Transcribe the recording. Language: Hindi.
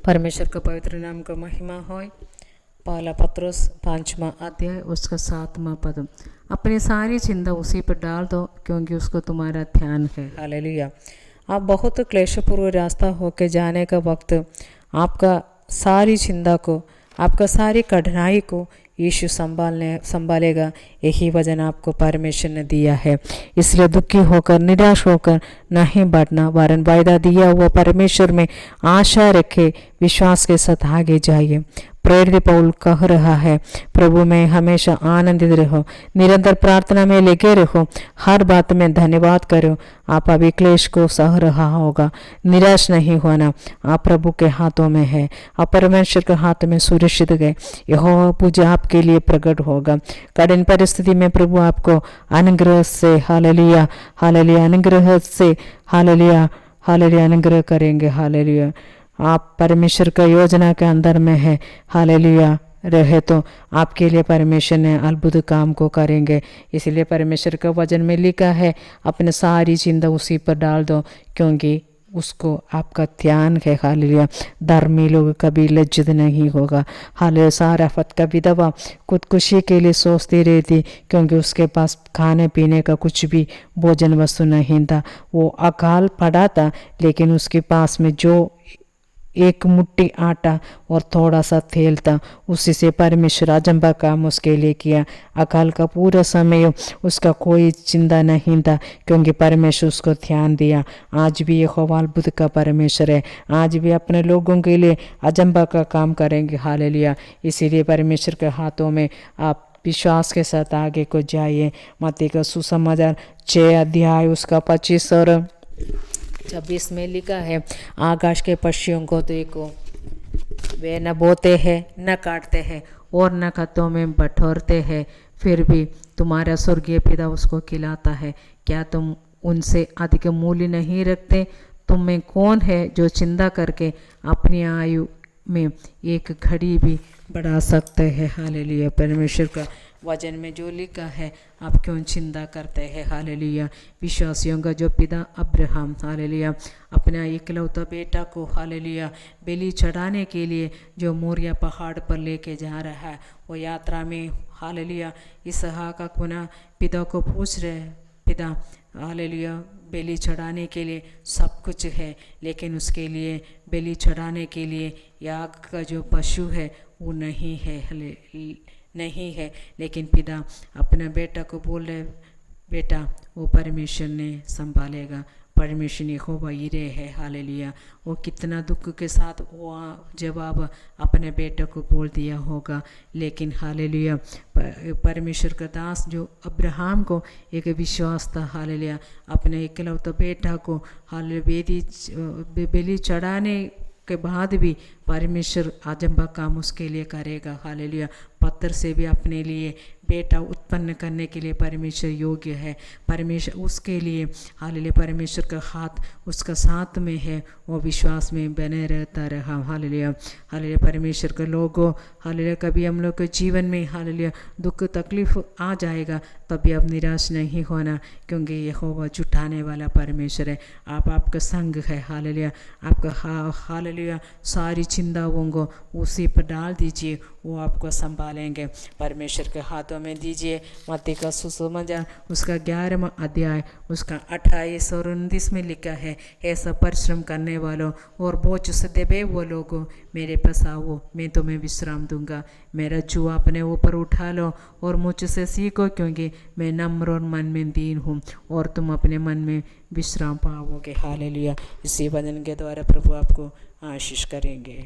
परमेश्वर का पवित्र नाम का महिमा हो। पहला पत्रुस 5वां अध्याय उसका 7वां पद। अपनी सारी चिंता उसी पर डाल दो क्योंकि उसको तुम्हारा ध्यान है। हालेलुया। आप बहुत क्लेशपूर्ण रास्ता होके जाने का वक्त आपका सारी चिंता को, आपका सारी कठिनाई को यीशु संभालेगा। यही वचन आपको परमेश्वर ने दिया है। इसलिए दुखी होकर निराश होकर नहीं बढ़ना, वरन वायदा दिया हुआ परमेश्वर में आशा रखे विश्वास के साथ आगे जाइए। प्रेरित पौल कह रहा है, प्रभु में हमेशा आनंदित रहो, निरंतर प्रार्थना में लगे रहो, हर बात में धन्यवाद करो। आप अभी क्लेश को सह रहा होगा, निराश नहीं होना। आप प्रभु के हाथों में है, आप परमेश्वर के हाथ में सुरक्षित गए। यहोवा पूजा आपके लिए प्रकट होगा। कठिन परिस्थिति में प्रभु आपको अनुग्रह से हालेलुया हालेलुया अनुग्रह से हालेलुया हालेलुया अनुग्रह करेंगे। हालेलुया। आप परमेश्वर का योजना के अंदर में है, हालेलुया रहे तो आपके लिए परमेश्वर ने अद्भुत काम को करेंगे। इसलिए परमेश्वर का वचन में लिखा है, अपने सारी चिंता उसी पर डाल दो क्योंकि उसको आपका ध्यान है। हालेलुया। धर्मी लोग कभी लज्जित नहीं होगा। हालेलुया। साराफत का विधवा खुदकुशी के लिए सोचती रहती क्योंकि उसके पास खाने पीने का कुछ भी भोजन वस्तु नहीं था। वो अकाल पड़ा था, लेकिन उसके पास में जो एक मुट्ठी आटा और थोड़ा सा तेल था, उसी से परमेश्वर अजंबा काम उसके लिए किया। अकाल का पूरा समय उसका कोई चिंता नहीं था क्योंकि परमेश्वर उसको ध्यान दिया। आज भी यहोवा अद्भुत का परमेश्वर है। आज भी अपने लोगों के लिए अजंबा का काम करेंगे। हालेलुया। इसीलिए परमेश्वर के हाथों में आप विश्वास के साथ आगे को जाइए। मत्ती का सुसमाचार 6 अध्याय उसका 25 और 26 में लिखा है, आकाश के पक्षियों को देखो, वे न बोते हैं न काटते हैं और न खतों में बटोरते हैं, फिर भी तुम्हारा स्वर्गीय पिता उसको खिलाता है। क्या तुम उनसे अधिक मूल्य नहीं रखते? तुम में कौन है जो चिंता करके अपनी आयु में एक घड़ी भी बढ़ा सकते हैं? हालेलुया। परमेश्वर का वचन में जो लिखा है, आप क्यों चिंता करते हैं? हालेलुया। विश्वासियों का जो पिता अब्राहम हालेलुया अपना एकलौता बेटा को हालेलुया बलि चढ़ाने के लिए जो मोरिया पहाड़ पर लेके जा रहा है, वो यात्रा में हालेलुया इसहाक अपना पिता को पूछ रहे, पिता हालेलुया बलि चढ़ाने के लिए सब कुछ है, लेकिन उसके लिए बलि चढ़ाने के लिए याग का जो पशु है वो नहीं है। लेकिन पिता अपने बेटा को बोल रहे, बेटा वो परमेश्वर ने संभालेगा। परमेश्वर यहोवा यीरे है। हालेलुया। वो कितना दुख के साथ वो जवाब अपने बेटे को बोल दिया होगा, लेकिन हालेलुया परमेश्वर का दास जो अब्राहम को एक विश्वास था, हालेलुया अपने इकलौता बेटा को हालेलुया बलि चढ़ाने के बाद भी परमेश्वर अजंबा काम उसके लिए करेगा। हालेलुया। पत्थर से भी अपने लिए बेटा उत्पन्न करने के लिए परमेश्वर योग्य है। परमेश्वर उसके लिए हालेलुया परमेश्वर का हाथ उसका साथ में है, वो विश्वास में बने रहता रहा। हालेलुया हालेलुया परमेश्वर के लोगों हालेलुया कभी हम लोग के जीवन में हालेलुया दुख तकलीफ आ जाएगा, तभी अब निराश नहीं होना क्योंकि यहोवा जुटाने वाला परमेश्वर है। आपका संग है। हालेलुया आपका हालेलुया सारी चिंताओं को उसी पर डाल दीजिए, वो आपको संभालेंगे। परमेश्वर के हाथों में दीजिए। मत्ती का सुसमाचार उसका 11वां अध्याय उसका 28 और 29 में लिखा है, ऐसा परिश्रम करने वालों और बोझ से दबे वो लोगों, मेरे पास आओ, मैं तुम्हें विश्राम दूंगा। मेरा जुआ अपने ऊपर उठा लो और मुझसे सीखो क्योंकि मैं नम्र और मन में दीन हूँ और तुम अपने मन में विश्राम पाओगे। हालेलुया। इसी वचन के द्वारा प्रभु आपको आशीष करेंगे।